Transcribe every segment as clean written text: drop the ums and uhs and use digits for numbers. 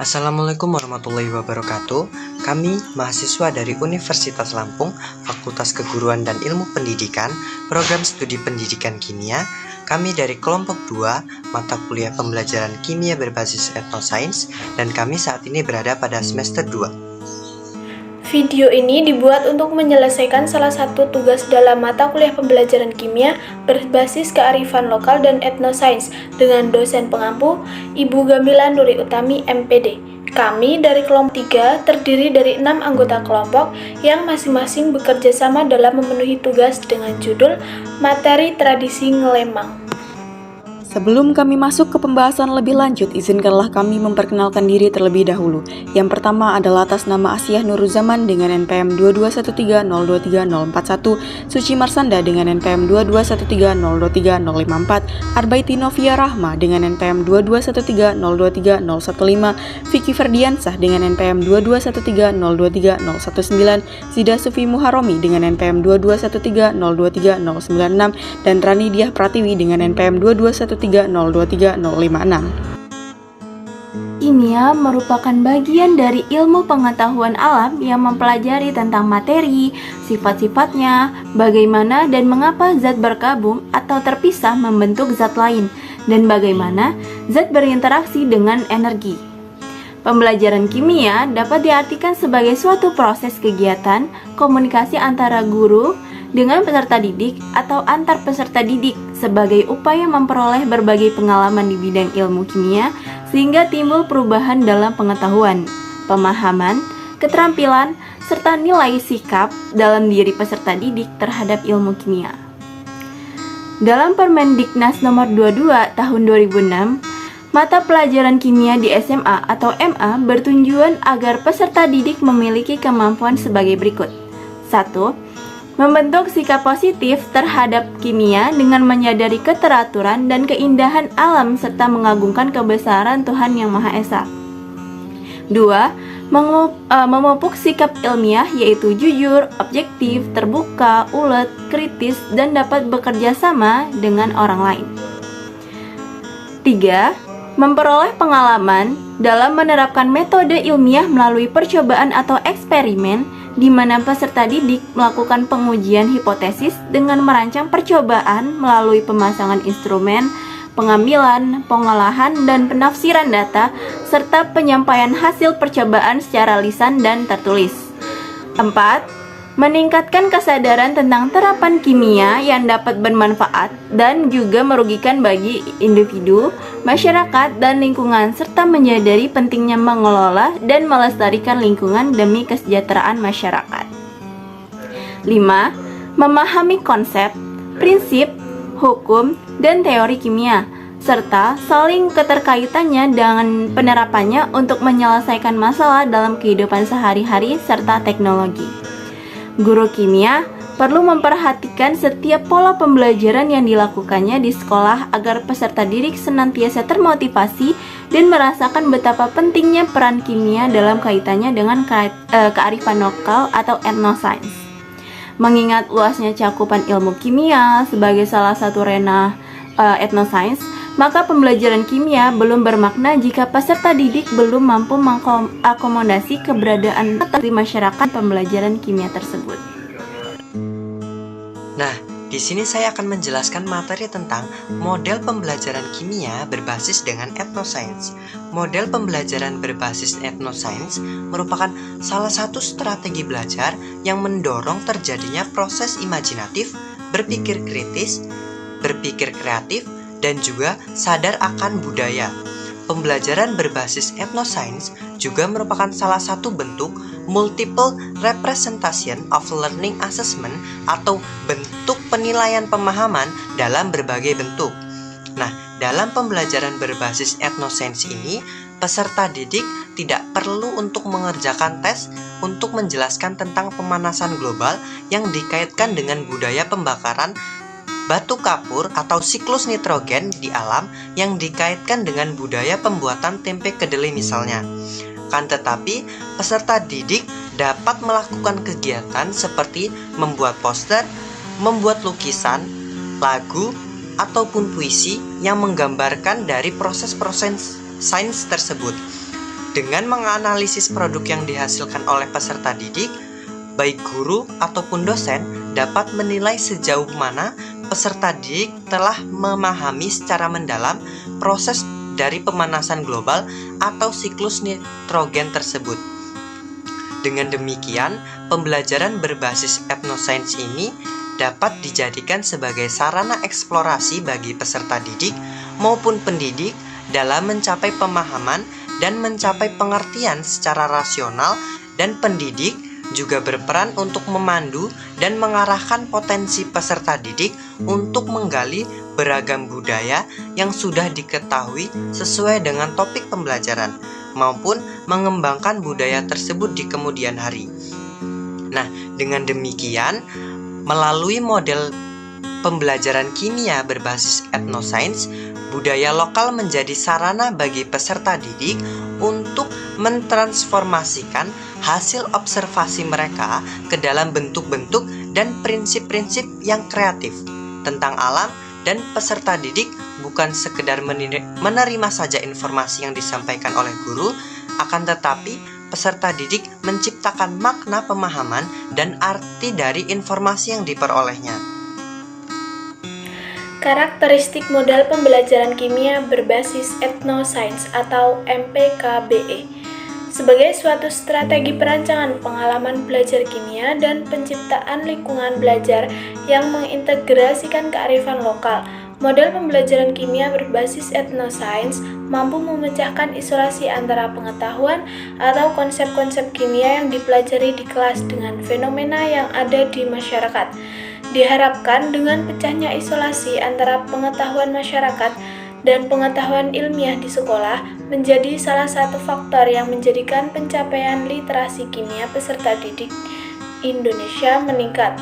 Assalamualaikum warahmatullahi wabarakatuh. Kami mahasiswa dari Universitas Lampung, Fakultas Keguruan dan Ilmu Pendidikan, Program Studi Pendidikan Kimia. Kami dari kelompok 2, mata kuliah pembelajaran kimia berbasis etnosains, dan kami saat ini berada pada semester 2. Video ini dibuat untuk menyelesaikan salah satu tugas dalam mata kuliah pembelajaran kimia berbasis kearifan lokal dan etnosains dengan dosen pengampu Ibu Gamila Nuri Utami, MPD. Kami dari kelompok 3 terdiri dari 6 anggota kelompok yang masing-masing bekerja sama dalam memenuhi tugas dengan judul Materi Tradisi Ngelembang. Sebelum kami masuk ke pembahasan lebih lanjut, izinkanlah kami memperkenalkan diri terlebih dahulu. Yang pertama adalah atas nama Asiah Nuruzaman dengan NPM 22130234041, Suci Marsanda dengan NPM 221302354, Arbaiti Novia Rahma dengan NPM 22130230115, Vicky Ferdiansah dengan NPM 22130230119, Zida Sufi Muharomi dengan NPM 22130230096, dan Rani Diah Pratiwi dengan NPM 22130230056. Kimia merupakan bagian dari ilmu pengetahuan alam yang mempelajari tentang materi, sifat-sifatnya, bagaimana dan mengapa zat bergabung atau terpisah membentuk zat lain, dan bagaimana zat berinteraksi dengan energi. Pembelajaran kimia dapat diartikan sebagai suatu proses kegiatan komunikasi antara guru dengan peserta didik atau antar peserta didik sebagai upaya memperoleh berbagai pengalaman di bidang ilmu kimia sehingga timbul perubahan dalam pengetahuan, pemahaman, keterampilan, serta nilai sikap dalam diri peserta didik terhadap ilmu kimia. Dalam Permendiknas nomor 22 tahun 2006, mata pelajaran kimia di SMA atau MA bertujuan agar peserta didik memiliki kemampuan sebagai berikut. 1. Membentuk sikap positif terhadap kimia dengan menyadari keteraturan dan keindahan alam serta mengagungkan kebesaran Tuhan Yang Maha Esa. 2. Memupuk sikap ilmiah yaitu jujur, objektif, terbuka, ulet, kritis, dan dapat bekerja sama dengan orang lain. 3. Memperoleh pengalaman dalam menerapkan metode ilmiah melalui percobaan atau eksperimen di mana peserta didik melakukan pengujian hipotesis dengan merancang percobaan melalui pemasangan instrumen, pengambilan, pengolahan, dan penafsiran data, serta penyampaian hasil percobaan secara lisan dan tertulis. 4. Meningkatkan kesadaran tentang terapan kimia yang dapat bermanfaat dan juga merugikan bagi individu, masyarakat, dan lingkungan, serta menyadari pentingnya mengelola dan melestarikan lingkungan demi kesejahteraan masyarakat. 5. Memahami konsep, prinsip, hukum, dan teori kimia, serta saling keterkaitannya dengan penerapannya untuk menyelesaikan masalah dalam kehidupan sehari-hari serta teknologi. Guru kimia perlu memperhatikan setiap pola pembelajaran yang dilakukannya di sekolah agar peserta didik senantiasa termotivasi dan merasakan betapa pentingnya peran kimia dalam kaitannya dengan kearifan lokal atau etnosains. Mengingat luasnya cakupan ilmu kimia sebagai salah satu ranah etnosains, maka pembelajaran kimia belum bermakna jika peserta didik belum mampu mengakomodasi keberadaan di masyarakat pembelajaran kimia tersebut. Nah, di sini saya akan menjelaskan materi tentang model pembelajaran kimia berbasis dengan etnosains. Model pembelajaran berbasis etnosains merupakan salah satu strategi belajar yang mendorong terjadinya proses imajinatif, berpikir kritis, berpikir kreatif, dan juga sadar akan budaya. Pembelajaran berbasis etnosains juga merupakan salah satu bentuk multiple representation of learning assessment atau bentuk penilaian pemahaman dalam berbagai bentuk. Nah, dalam pembelajaran berbasis etnosains ini, peserta didik tidak perlu untuk mengerjakan tes untuk menjelaskan tentang pemanasan global yang dikaitkan dengan budaya pembakaran batu kapur atau siklus nitrogen di alam yang dikaitkan dengan budaya pembuatan tempe kedelai misalnya. Kan tetapi, peserta didik dapat melakukan kegiatan seperti membuat poster, membuat lukisan, lagu, ataupun puisi yang menggambarkan dari proses-proses sains tersebut. Dengan menganalisis produk yang dihasilkan oleh peserta didik, baik guru ataupun dosen dapat menilai sejauh mana peserta didik telah memahami secara mendalam proses dari pemanasan global atau siklus nitrogen tersebut. Dengan demikian, pembelajaran berbasis etnosains ini dapat dijadikan sebagai sarana eksplorasi bagi peserta didik maupun pendidik dalam mencapai pemahaman dan mencapai pengertian secara rasional, dan pendidik juga berperan untuk memandu dan mengarahkan potensi peserta didik untuk menggali beragam budaya yang sudah diketahui sesuai dengan topik pembelajaran, maupun mengembangkan budaya tersebut di kemudian hari. Nah, dengan demikian, melalui model pembelajaran kimia berbasis etnosains, budaya lokal menjadi sarana bagi peserta didik untuk mentransformasikan hasil observasi mereka ke dalam bentuk-bentuk dan prinsip-prinsip yang kreatif tentang alam, dan peserta didik bukan sekedar menerima saja informasi yang disampaikan oleh guru, akan tetapi peserta didik menciptakan makna pemahaman dan arti dari informasi yang diperolehnya. Karakteristik model pembelajaran kimia berbasis etnosains atau MPKBE sebagai suatu strategi perancangan pengalaman belajar kimia dan penciptaan lingkungan belajar yang mengintegrasikan kearifan lokal. Model pembelajaran kimia berbasis etnosains mampu memecahkan isolasi antara pengetahuan atau konsep-konsep kimia yang dipelajari di kelas dengan fenomena yang ada di masyarakat. Diharapkan dengan pecahnya isolasi antara pengetahuan masyarakat dan pengetahuan ilmiah di sekolah menjadi salah satu faktor yang menjadikan pencapaian literasi kimia peserta didik Indonesia meningkat.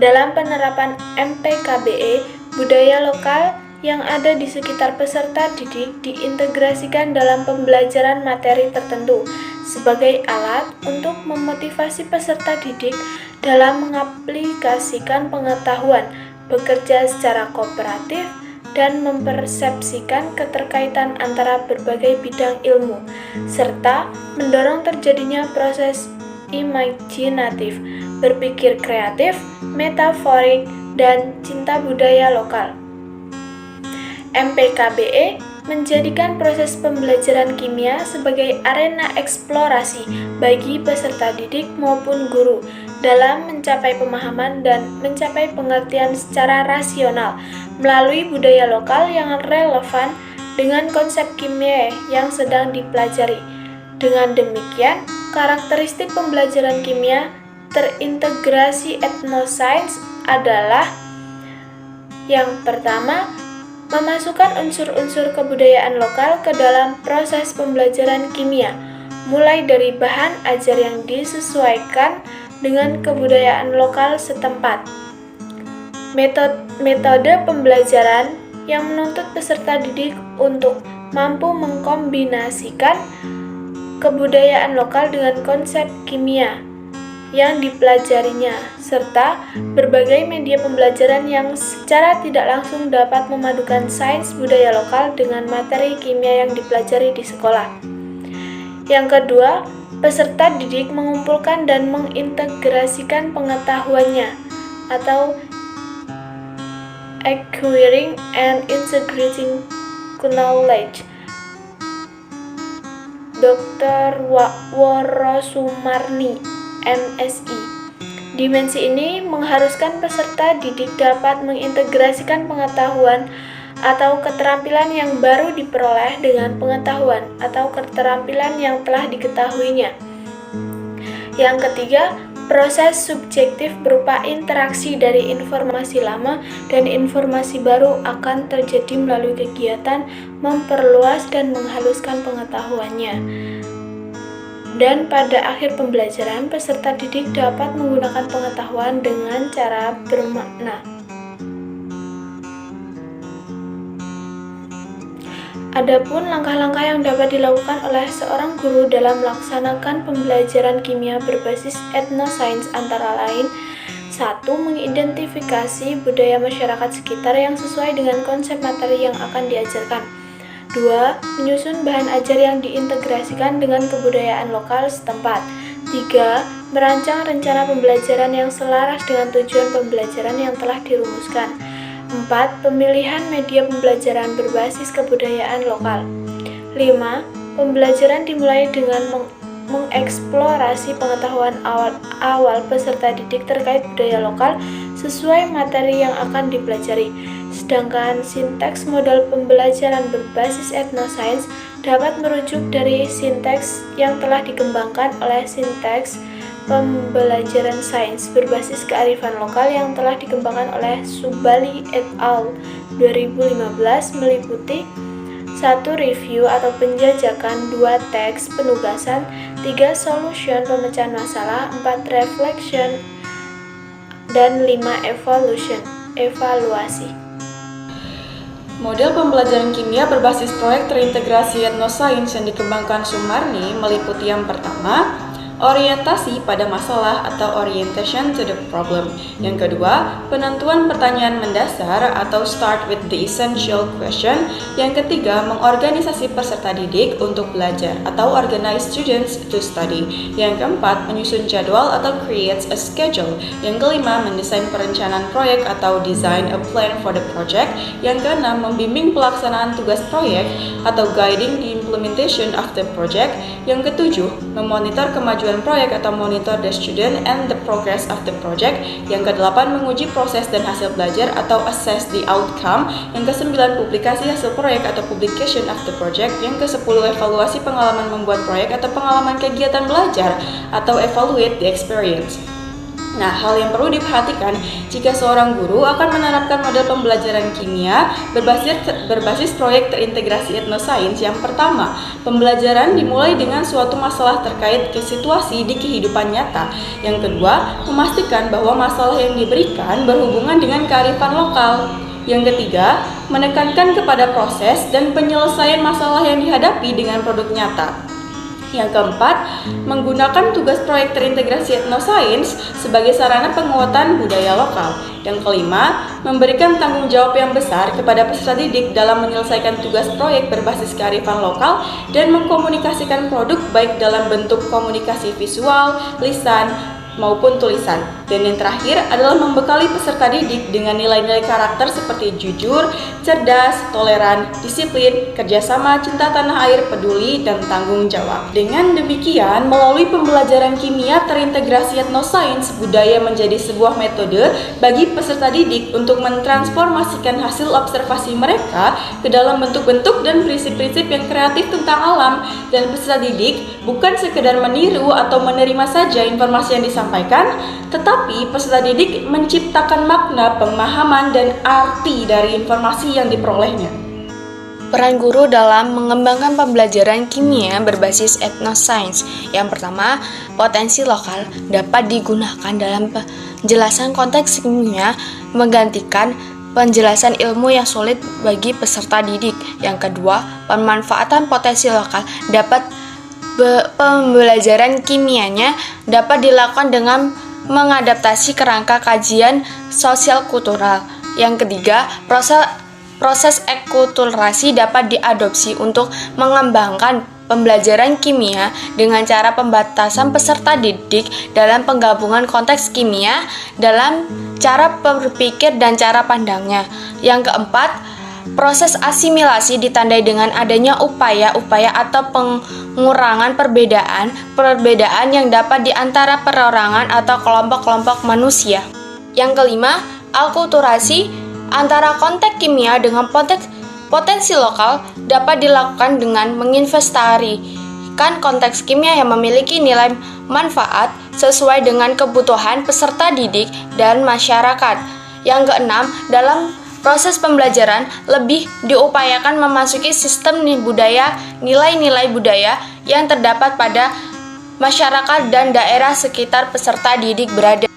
Dalam penerapan MPKBE, budaya lokal yang ada di sekitar peserta didik diintegrasikan dalam pembelajaran materi tertentu sebagai alat untuk memotivasi peserta didik dalam mengaplikasikan pengetahuan, bekerja secara kooperatif, dan mempersepsikan keterkaitan antara berbagai bidang ilmu, serta mendorong terjadinya proses imajinatif, berpikir kreatif, metaforik, dan cinta budaya lokal. MPKBE menjadikan proses pembelajaran kimia sebagai arena eksplorasi bagi peserta didik maupun guru dalam mencapai pemahaman dan mencapai pengertian secara rasional melalui budaya lokal yang relevan dengan konsep kimia yang sedang dipelajari. Dengan demikian, karakteristik pembelajaran kimia terintegrasi etnosains adalah: yang pertama, memasukkan unsur-unsur kebudayaan lokal ke dalam proses pembelajaran kimia, mulai dari bahan ajar yang disesuaikan dengan kebudayaan lokal setempat. Metode pembelajaran yang menuntut peserta didik untuk mampu mengkombinasikan kebudayaan lokal dengan konsep kimia yang dipelajarinya, serta berbagai media pembelajaran yang secara tidak langsung dapat memadukan sains budaya lokal dengan materi kimia yang dipelajari di sekolah. Yang kedua, peserta didik mengumpulkan dan mengintegrasikan pengetahuannya atau acquiring and integrating knowledge. Dr. Woro Sumarni, MSI. Dimensi ini mengharuskan peserta didik dapat mengintegrasikan pengetahuan atau keterampilan yang baru diperoleh dengan pengetahuan atau keterampilan yang telah diketahuinya. Yang ketiga, proses subjektif berupa interaksi dari informasi lama dan informasi baru akan terjadi melalui kegiatan memperluas dan menghaluskan pengetahuannya. Dan pada akhir pembelajaran, peserta didik dapat menggunakan pengetahuan dengan cara bermakna. Adapun langkah-langkah yang dapat dilakukan oleh seorang guru dalam melaksanakan pembelajaran kimia berbasis etnosains antara lain: 1. Mengidentifikasi budaya masyarakat sekitar yang sesuai dengan konsep materi yang akan diajarkan. 2. Menyusun bahan ajar yang diintegrasikan dengan kebudayaan lokal setempat. 3. Merancang rencana pembelajaran yang selaras dengan tujuan pembelajaran yang telah dirumuskan. 4. Pemilihan media pembelajaran berbasis kebudayaan lokal. 5. Pembelajaran dimulai dengan mengeksplorasi pengetahuan awal peserta didik terkait budaya lokal sesuai materi yang akan dipelajari. Sedangkan sinteks model pembelajaran berbasis etnosains dapat merujuk dari sinteks yang telah dikembangkan oleh sinteks pembelajaran sains berbasis kearifan lokal yang telah dikembangkan oleh Subali et al. 2015 meliputi 1. Review atau penjajakan, 2. Teks penugasan, 3. Solution pemecahan masalah, 4. Reflection, dan 5. Evaluasi. Model pembelajaran kimia berbasis proyek terintegrasi etnosains yang dikembangkan Sumarni meliputi yang pertama, orientasi pada masalah atau orientation to the problem. Yang kedua, penentuan pertanyaan mendasar atau start with the essential question. Yang ketiga, mengorganisasi peserta didik untuk belajar atau organize students to study. Yang keempat, menyusun jadwal atau create a schedule. Yang kelima, mendesain perencanaan proyek atau design a plan for the project. Yang keenam, membimbing pelaksanaan tugas proyek atau guiding the implementation of the project. Yang ketujuh, memonitor kemajuan proyek atau monitor the student and the progress of the project. Yang kedelapan, menguji proses dan hasil belajar atau assess the outcome. Yang kesembilan, publikasi hasil proyek atau publication of the project. Yang kesepuluh, evaluasi pengalaman membuat proyek atau pengalaman kegiatan belajar atau evaluate the experience. Nah, hal yang perlu diperhatikan jika seorang guru akan menerapkan model pembelajaran kimia berbasis proyek terintegrasi etnosains. Yang pertama, pembelajaran dimulai dengan suatu masalah terkait ke situasi di kehidupan nyata. Yang kedua, memastikan bahwa masalah yang diberikan berhubungan dengan kearifan lokal. Yang ketiga, menekankan kepada proses dan penyelesaian masalah yang dihadapi dengan produk nyata. Yang keempat, menggunakan tugas proyek terintegrasi etnosains sebagai sarana penguatan budaya lokal. Yang kelima, memberikan tanggung jawab yang besar kepada peserta didik dalam menyelesaikan tugas proyek berbasis kearifan lokal dan mengkomunikasikan produk baik dalam bentuk komunikasi visual, lisan, maupun tulisan. Dan yang terakhir adalah membekali peserta didik dengan nilai-nilai karakter seperti jujur, cerdas, toleran, disiplin, kerjasama, cinta tanah air, peduli, dan tanggung jawab. Dengan demikian, melalui pembelajaran kimia terintegrasi etnosains, budaya menjadi sebuah metode bagi peserta didik untuk mentransformasikan hasil observasi mereka ke dalam bentuk-bentuk dan prinsip-prinsip yang kreatif tentang alam. Dan peserta didik bukan sekedar meniru atau menerima saja informasi yang disampaikan, tetapi peserta didik menciptakan makna, pemahaman, dan arti dari informasi yang diperolehnya. Peran guru dalam mengembangkan pembelajaran kimia berbasis etnosains. Yang pertama, potensi lokal dapat digunakan dalam penjelasan konteks kimia menggantikan penjelasan ilmu yang sulit bagi peserta didik. Yang kedua, pemanfaatan potensi lokal dapat pembelajaran kimianya dapat dilakukan dengan mengadaptasi kerangka kajian sosial kultural. Yang ketiga, proses akulturasi dapat diadopsi untuk mengembangkan pembelajaran kimia dengan cara pembatasan peserta didik dalam penggabungan konteks kimia dalam cara berpikir dan cara pandangnya. Yang keempat, proses asimilasi ditandai dengan adanya upaya-upaya atau pengurangan perbedaan yang dapat di antara perorangan atau kelompok-kelompok manusia. Yang kelima, akulturasi antara konteks kimia dengan potensi lokal dapat dilakukan dengan menginvestasikan konteks kimia yang memiliki nilai manfaat sesuai dengan kebutuhan peserta didik dan masyarakat. Yang keenam, dalam proses pembelajaran lebih diupayakan memasuki sistem budaya, nilai-nilai budaya yang terdapat pada masyarakat dan daerah sekitar peserta didik berada.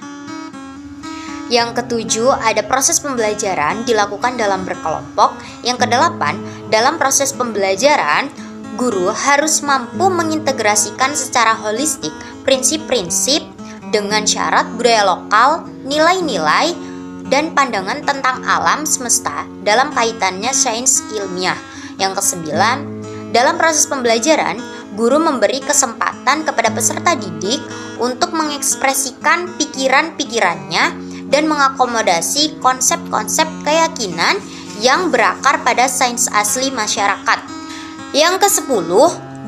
Yang ketujuh, ada proses pembelajaran dilakukan dalam berkelompok. Yang kedelapan, dalam proses pembelajaran, guru harus mampu mengintegrasikan secara holistik prinsip-prinsip dengan syarat budaya lokal, nilai-nilai, dan pandangan tentang alam semesta dalam kaitannya sains ilmiah. Yang kesembilan, dalam proses pembelajaran, guru memberi kesempatan kepada peserta didik untuk mengekspresikan pikiran-pikirannya dan mengakomodasi konsep-konsep keyakinan yang berakar pada sains asli masyarakat. Yang ke-10,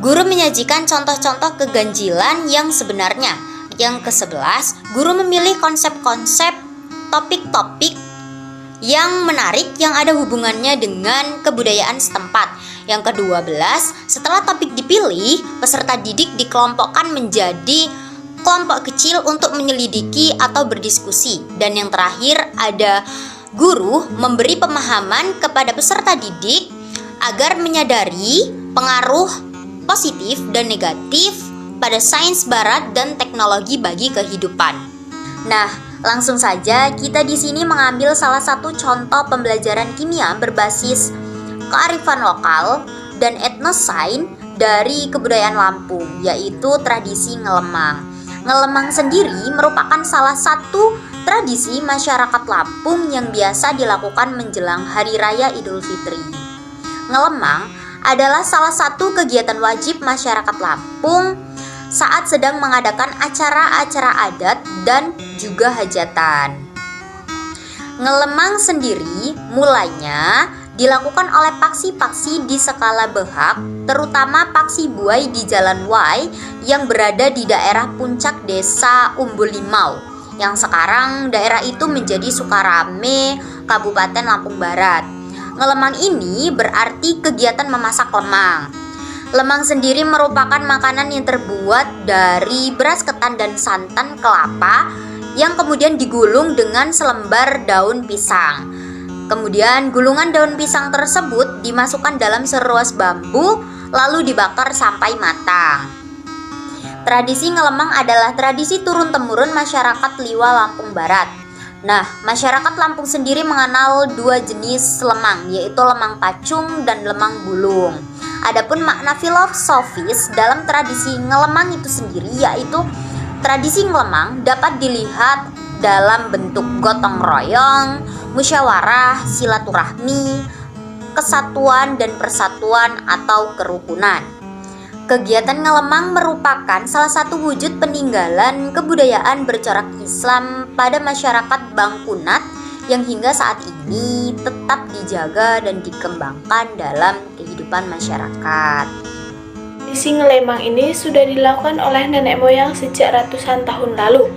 guru menyajikan contoh-contoh keganjilan yang sebenarnya. Yang ke-11, guru memilih konsep-konsep, topik-topik yang menarik yang ada hubungannya dengan kebudayaan setempat. Yang ke-12, setelah topik dipilih, peserta didik dikelompokkan menjadi kelompok kecil untuk menyelidiki atau berdiskusi. Dan yang terakhir, ada guru memberi pemahaman kepada peserta didik agar menyadari pengaruh positif dan negatif pada sains barat dan teknologi bagi kehidupan. Nah, langsung saja kita di sini mengambil salah satu contoh pembelajaran kimia berbasis kearifan lokal dan etnosains dari kebudayaan Lampung, yaitu tradisi ngelemang. Ngelemang sendiri merupakan salah satu tradisi masyarakat Lampung yang biasa dilakukan menjelang Hari Raya Idul Fitri. Ngelemang adalah salah satu kegiatan wajib masyarakat Lampung saat sedang mengadakan acara-acara adat dan juga hajatan. Ngelemang sendiri mulanya dilakukan oleh paksi-paksi di skala Behak, terutama paksi buai di Jalan Wai yang berada di daerah puncak desa Umbul Limau, yang sekarang daerah itu menjadi Sukarame, Kabupaten Lampung Barat. Ngelemang ini berarti kegiatan memasak lemang. Lemang sendiri merupakan makanan yang terbuat dari beras ketan dan santan kelapa yang kemudian digulung dengan selembar daun pisang. Kemudian gulungan daun pisang tersebut dimasukkan dalam seruas bambu lalu dibakar sampai matang. Tradisi ngelemang adalah tradisi turun-temurun masyarakat Liwa Lampung Barat. Nah, masyarakat Lampung sendiri mengenal dua jenis lemang, yaitu lemang pacung dan lemang bulung. Adapun makna filosofis dalam tradisi ngelemang itu sendiri, yaitu tradisi ngelemang dapat dilihat dalam bentuk gotong royong, musyawarah, silaturahmi, kesatuan dan persatuan atau kerukunan. Kegiatan ngelemang merupakan salah satu wujud peninggalan kebudayaan bercorak Islam pada masyarakat Bangkunat yang hingga saat ini tetap dijaga dan dikembangkan dalam kehidupan masyarakat. Tradisi ngelemang ini sudah dilakukan oleh nenek moyang sejak ratusan tahun lalu.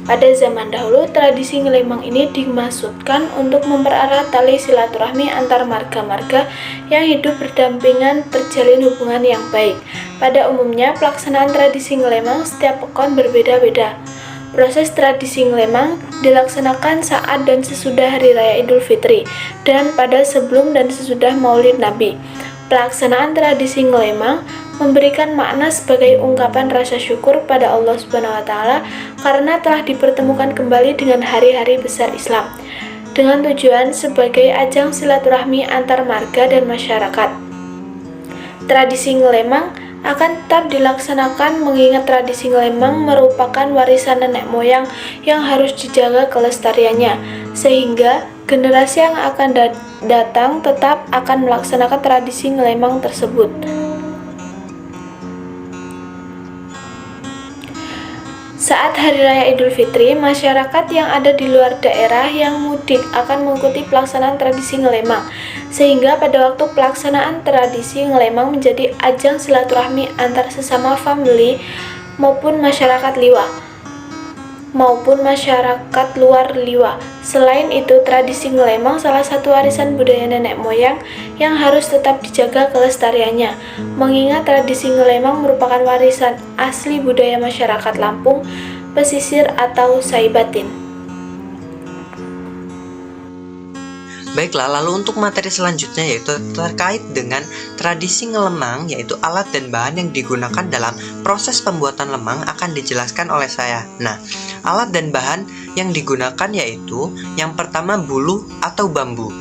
Pada zaman dahulu, tradisi ngelemang ini dimaksudkan untuk mempererat tali silaturahmi antar marga-marga yang hidup berdampingan terjalin hubungan yang baik. Pada umumnya, pelaksanaan tradisi ngelemang setiap pekan berbeda-beda. Proses tradisi ngelemang dilaksanakan saat dan sesudah Hari Raya Idul Fitri dan pada sebelum dan sesudah Maulid Nabi. Pelaksanaan tradisi ngelemang memberikan makna sebagai ungkapan rasa syukur pada Allah Subhanahu wa Ta'ala karena telah dipertemukan kembali dengan hari-hari besar Islam, dengan tujuan sebagai ajang silaturahmi antar marga dan masyarakat. Tradisi ngelemang akan tetap dilaksanakan mengingat tradisi ngelemang merupakan warisan nenek moyang yang harus dijaga kelestariannya, sehingga generasi yang akan datang tetap akan melaksanakan tradisi ngelemang tersebut. Saat Hari Raya Idul Fitri, masyarakat yang ada di luar daerah yang mudik akan mengikuti pelaksanaan tradisi ngelemang, sehingga pada waktu pelaksanaan tradisi ngelemang menjadi ajang silaturahmi antar sesama famili maupun masyarakat luar Liwa. Selain itu, tradisi ngelemang salah satu warisan budaya nenek moyang yang harus tetap dijaga kelestariannya, mengingat tradisi ngelemang merupakan warisan asli budaya masyarakat Lampung, pesisir atau Saibatin. Baiklah, lalu untuk materi selanjutnya yaitu terkait dengan tradisi ngelemang, yaitu alat dan bahan yang digunakan dalam proses pembuatan lemang akan dijelaskan oleh saya. Nah, alat dan bahan yang digunakan yaitu yang pertama buluh atau bambu.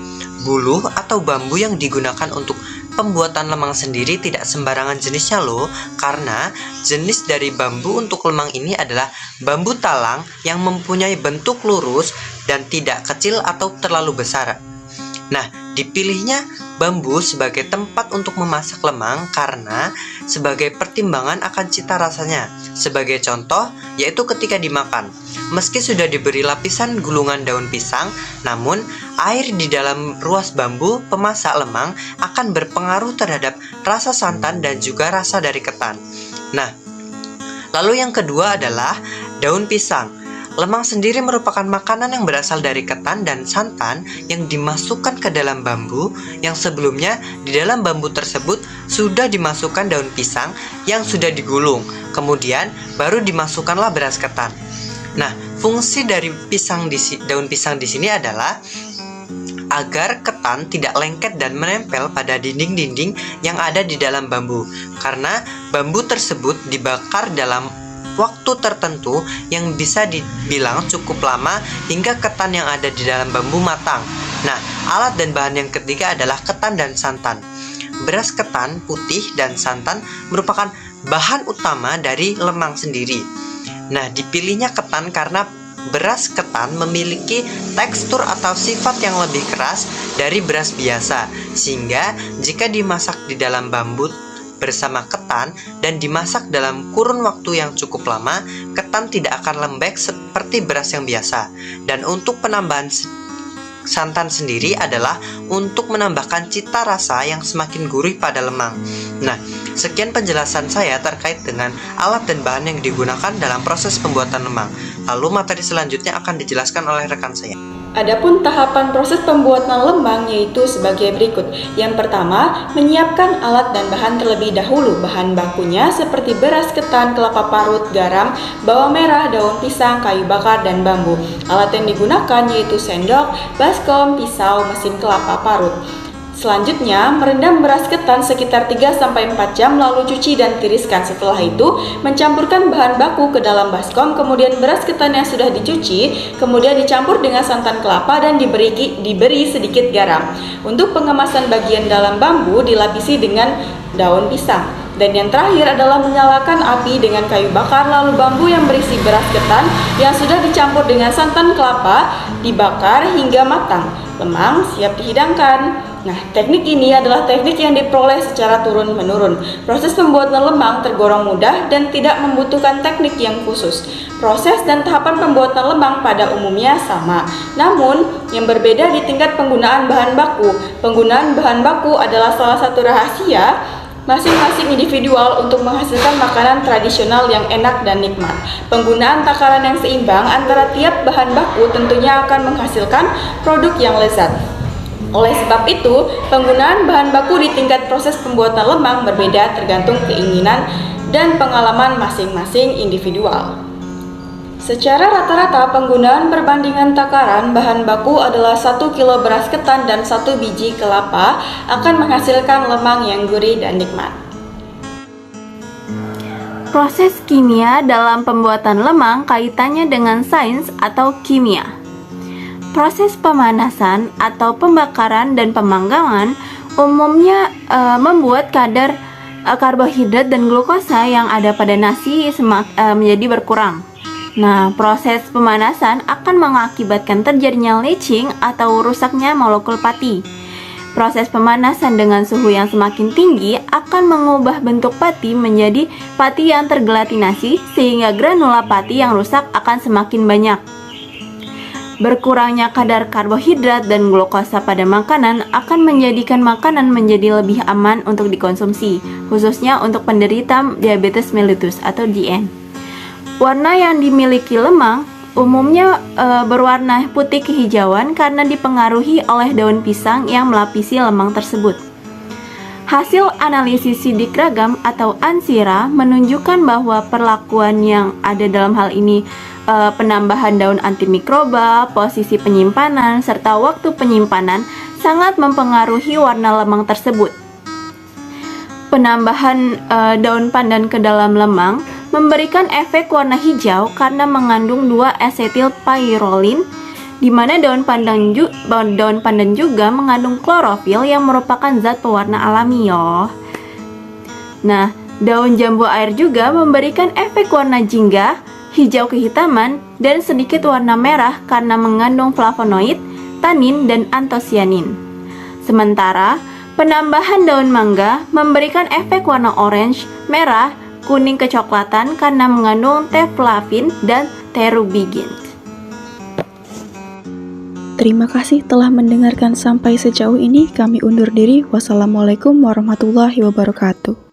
Buluh atau bambu yang digunakan untuk pembuatan lemang sendiri tidak sembarangan jenisnya loh, karena jenis dari bambu untuk lemang ini adalah bambu talang yang mempunyai bentuk lurus dan tidak kecil atau terlalu besar. Nah, dipilihnya bambu sebagai tempat untuk memasak lemang karena sebagai pertimbangan akan cita rasanya. Sebagai contoh, yaitu ketika dimakan. Meski sudah diberi lapisan gulungan daun pisang, namun air di dalam ruas bambu pemasak lemang akan berpengaruh terhadap rasa santan dan juga rasa dari ketan. Nah, lalu yang kedua adalah daun pisang. Lemang sendiri merupakan makanan yang berasal dari ketan dan santan yang dimasukkan ke dalam bambu yang sebelumnya di dalam bambu tersebut sudah dimasukkan daun pisang yang sudah digulung. Kemudian baru dimasukkanlah beras ketan. Nah, fungsi dari daun pisang di sini adalah agar ketan tidak lengket dan menempel pada dinding-dinding yang ada di dalam bambu, karena bambu tersebut dibakar dalam waktu tertentu yang bisa dibilang cukup lama hingga ketan yang ada di dalam bambu matang. Nah, alat dan bahan yang ketiga adalah ketan dan santan. Beras ketan putih dan santan merupakan bahan utama dari lemang sendiri. Nah, dipilihnya ketan karena beras ketan memiliki tekstur atau sifat yang lebih keras dari beras biasa, sehingga jika dimasak di dalam bambu bersama ketan dan dimasak dalam kurun waktu yang cukup lama, ketan tidak akan lembek seperti beras yang biasa. Dan untuk penambahan santan sendiri adalah untuk menambahkan cita rasa yang semakin gurih pada lemang. Nah, sekian penjelasan saya terkait dengan alat dan bahan yang digunakan dalam proses pembuatan lemang. Lalu materi selanjutnya akan dijelaskan oleh rekan saya. Adapun tahapan proses pembuatan lemang yaitu sebagai berikut. Yang pertama, menyiapkan alat dan bahan terlebih dahulu. Bahan bakunya seperti beras ketan, kelapa parut, garam, bawang merah, daun pisang, kayu bakar, dan bambu. Alat yang digunakan yaitu sendok, baskom, pisau, mesin kelapa parut. Selanjutnya, merendam beras ketan sekitar 3-4 jam lalu cuci dan tiriskan. Setelah itu, mencampurkan bahan baku ke dalam baskom, kemudian beras ketan yang sudah dicuci, kemudian dicampur dengan santan kelapa dan diberi sedikit garam. Untuk pengemasan bagian dalam bambu dilapisi dengan daun pisang. Dan yang terakhir adalah menyalakan api dengan kayu bakar, lalu bambu yang berisi beras ketan yang sudah dicampur dengan santan kelapa dibakar hingga matang. Lemang siap dihidangkan. Nah, teknik ini adalah teknik yang diperoleh secara turun-menurun. Proses pembuatan lemang tergolong mudah dan tidak membutuhkan teknik yang khusus. Proses dan tahapan pembuatan lemang pada umumnya sama. Namun, yang berbeda di tingkat penggunaan bahan baku. Penggunaan bahan baku adalah salah satu rahasia masing-masing individual untuk menghasilkan makanan tradisional yang enak dan nikmat. Penggunaan takaran yang seimbang antara tiap bahan baku tentunya akan menghasilkan produk yang lezat. Oleh sebab itu, penggunaan bahan baku di tingkat proses pembuatan lemang berbeda tergantung keinginan dan pengalaman masing-masing individual. Secara rata-rata, penggunaan perbandingan takaran bahan baku adalah 1 kilo beras ketan dan 1 biji kelapa akan menghasilkan lemang yang gurih dan nikmat. Proses kimia dalam pembuatan lemang kaitannya dengan sains atau kimia. Proses pemanasan atau pembakaran dan pemanggangan umumnya membuat kadar karbohidrat dan glukosa yang ada pada nasi menjadi berkurang. Nah, proses pemanasan akan mengakibatkan terjadinya leaching atau rusaknya molekul pati. Proses pemanasan dengan suhu yang semakin tinggi akan mengubah bentuk pati menjadi pati yang tergelatinasi sehingga granula pati yang rusak akan semakin banyak. Berkurangnya kadar karbohidrat dan glukosa pada makanan akan menjadikan makanan menjadi lebih aman untuk dikonsumsi, khususnya untuk penderita diabetes mellitus atau DN. Warna yang dimiliki lemang umumnya berwarna putih kehijauan karena dipengaruhi oleh daun pisang yang melapisi lemang tersebut. Hasil analisis sidik ragam atau ANSIRA menunjukkan bahwa perlakuan yang ada dalam hal ini penambahan daun antimikroba, posisi penyimpanan, serta waktu penyimpanan sangat mempengaruhi warna lemang tersebut. Penambahan daun pandan ke dalam lemang memberikan efek warna hijau karena mengandung 2 asetil pyrrolin di mana daun pandan juga mengandung klorofil yang merupakan zat pewarna alami yo. Nah, daun jambu air juga memberikan efek warna jingga, hijau kehitaman, dan sedikit warna merah karena mengandung flavonoid, tanin, dan antosianin. Sementara, penambahan daun mangga memberikan efek warna orange, merah, kuning kecoklatan karena mengandung teflavin dan terubigin. Terima kasih telah mendengarkan sampai sejauh ini. Kami undur diri. Wassalamualaikum warahmatullahi wabarakatuh.